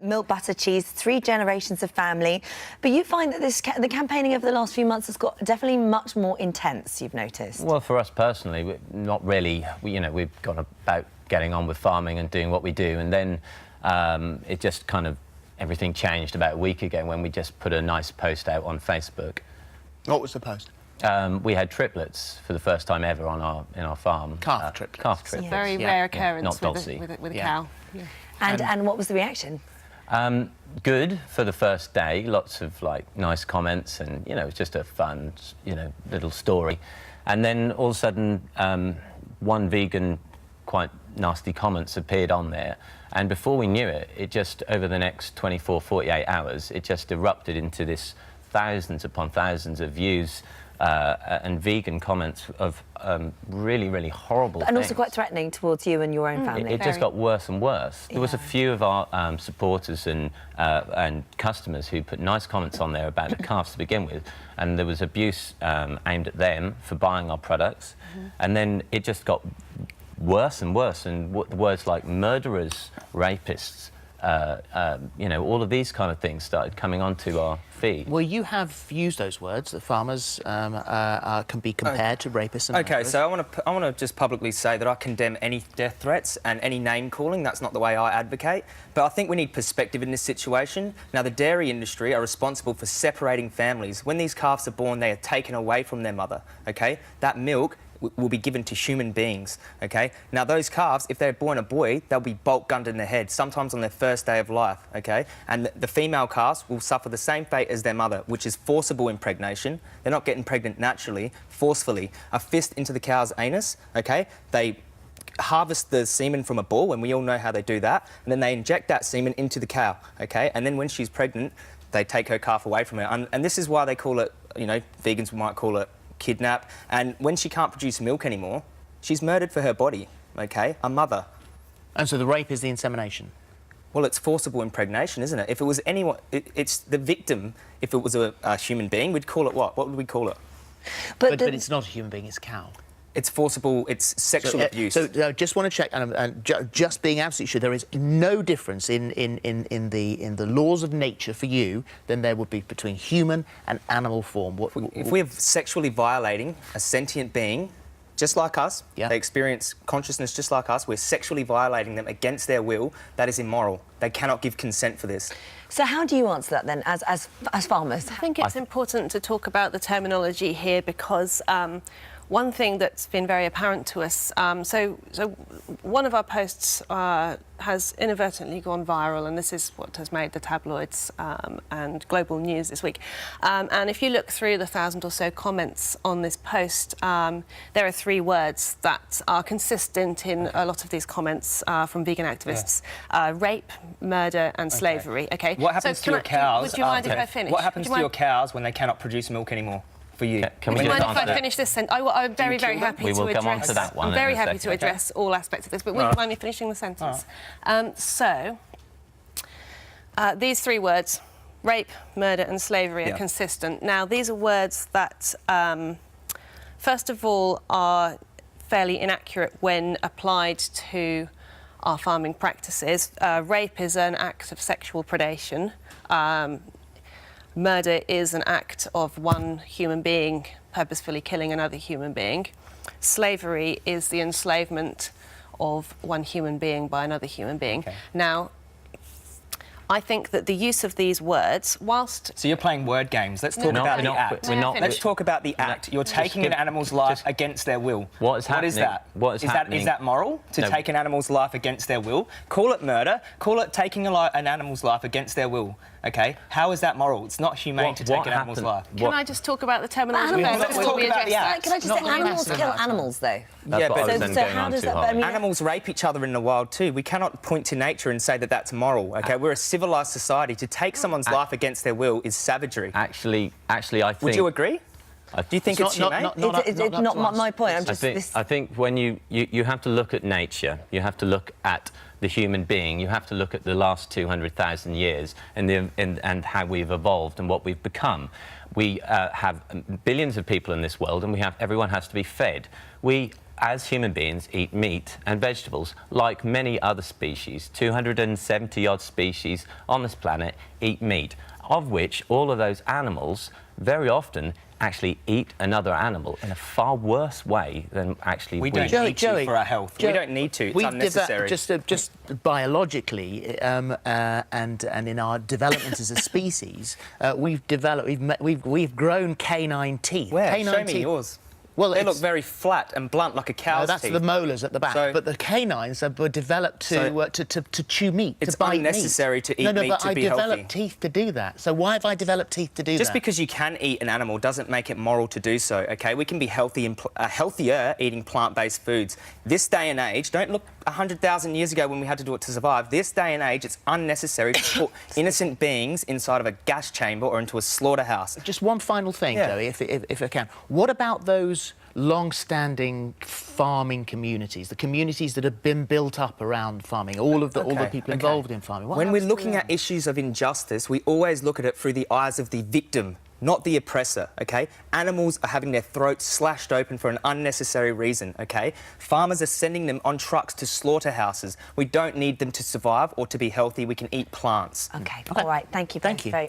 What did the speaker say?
milk, butter, cheese, 3 generations of family. But you find that the campaigning over the last few months has got definitely much more intense, you've noticed. Well, for us personally, not really. We've gone about getting on with farming and doing what we do, and then it just kind of, everything changed about a week ago when we just put a nice post out on Facebook. What was the post? We had triplets for the first time ever in our farm. Calf triplets. Calf triplets. It's a very rare occurrence with a cow. Yeah. And what was the reaction? Good for the first day. Lots of nice comments, and it's just a fun little story. And then all of a sudden, one vegan, quite nasty comments appeared on there, and before we knew it, it just, over the next 24, 48 hours, it just erupted into this thousands upon thousands of views and vegan comments of really, really horrible things. And also quite threatening towards you and your own family. It just got worse and worse. There was a few of our supporters and customers who put nice comments on there about the calves to begin with, and there was abuse aimed at them for buying our products, and then it just got worse and worse, and words like murderers, rapists, all of these kind of things started coming onto our feed. Well, you have used those words, that farmers can be compared to rapists and OK, murderers. so I want to just publicly say that I condemn any death threats and any name-calling. That's not the way I advocate. But I think we need perspective in this situation. Now, the dairy industry are responsible for separating families. When these calves are born, they are taken away from their mother, OK? That milk will be given to human beings, OK? Now, those calves, if they're born a boy, they'll be bolt gunned in the head, sometimes on their first day of life, OK? And the female calves will suffer the same fate as their mother, which is forcible impregnation. They're not getting pregnant naturally, forcefully. A fist into the cow's anus, OK? They harvest the semen from a bull, and we all know how they do that, and then they inject that semen into the cow, OK? And then when she's pregnant, they take her calf away from her. And this is why they call it, vegans might call it kidnap, and when she can't produce milk anymore, she's murdered for her body, OK? A mother. And so the rape is the insemination? Well, it's forcible impregnation, isn't it? If it was anyone, it's the victim. If it was a human being, we'd call it what? What would we call it? But it's not a human being, it's a cow. It's forcible, it's sexual abuse. So just want to check, and just being absolutely sure, there is no difference in the laws of nature for you than there would be between human and animal form. If we're sexually violating a sentient being, just like us, they experience consciousness just like us, we're sexually violating them against their will, that is immoral. They cannot give consent for this. So how do you answer that then, as farmers? I think it's important to talk about the terminology here, because one thing that's been very apparent to us, so one of our posts has inadvertently gone viral, and this is what has made the tabloids and global news this week. And if you look through the 1,000 or so comments on this post, there are 3 words that are consistent in a lot of these comments from vegan activists: rape, murder, and slavery. Okay. What happens to your cows? Would you mind if I finish? What happens to your cows when they cannot produce milk anymore? For you. Can we Would you mind just if I answer? finish this sentence? I'm very, very happy to address... We will come on to that one I'm very in a happy to second. address all aspects of this, but would you mind me finishing the sentence? These 3 words, rape, murder and slavery, are consistent. Now, these are words that, first of all, are fairly inaccurate when applied to our farming practices. Rape is an act of sexual predation. Murder is an act of one human being purposefully killing another human being. Slavery is the enslavement of one human being by another human being. Okay. Now, I think that the use of these words, whilst... So you're playing word games. Let's talk about the act. Let's talk about the act. You're taking an animal's life against their will. What is happening? What is that? Is that moral, to take an animal's life against their will? Call it murder. Call it taking an animal's life against their will. OK? How is that moral? It's not humane to take an animal's life. Can I just talk about the terminology? Let's talk about the act. Can I just say, animals kill animals, though? Yeah, but so how does that... I mean, animals rape each other in the wild too. We cannot point to nature and say that that's moral, OK? We're a civilised society. To take someone's life against their will is savagery. Actually, I think... Would you agree? Do you think it's humane? It's not my point. I'm just... I think when you have to look at nature, you have to look at the human being, you have to look at the last 200,000 years and how we've evolved and what we've become. We have billions of people in this world, and everyone has to be fed. We as human beings, eat meat and vegetables, like many other species. 270-odd species on this planet eat meat, of which all of those animals very often actually eat another animal in a far worse way than actually We don't need to for our health. We don't need to. It's unnecessary. Just biologically, and in our development as a species, we've grown canine teeth. Where? Canine Show me teeth. yours. Well, They look very flat and blunt like a cow's No, that's teeth. the molars at the back, So- but the canines were developed to chew meat, It's to bite unnecessary meat. to eat meat but to I be developed healthy. teeth to do that. So why have I developed teeth to do that? Just because you can eat an animal doesn't make it moral to do so, OK? We can be healthy and healthier eating plant-based foods. This day and age, don't look 100,000 years ago when we had to do it to survive. This day and age, it's unnecessary to put innocent beings inside of a gas chamber or into a slaughterhouse. Just one final thing, Yeah. Joey, if I can. What about those long-standing farming communities, the communities that have been built up around farming, all the people involved in farming? What When we're happens to looking them? at issues of injustice, we always look at it through the eyes of the victim, not the oppressor, OK? Animals are having their throats slashed open for an unnecessary reason, OK? Farmers are sending them on trucks to slaughterhouses. We don't need them to survive or to be healthy. We can eat plants. Okay, all right. Thank you both Thank you. very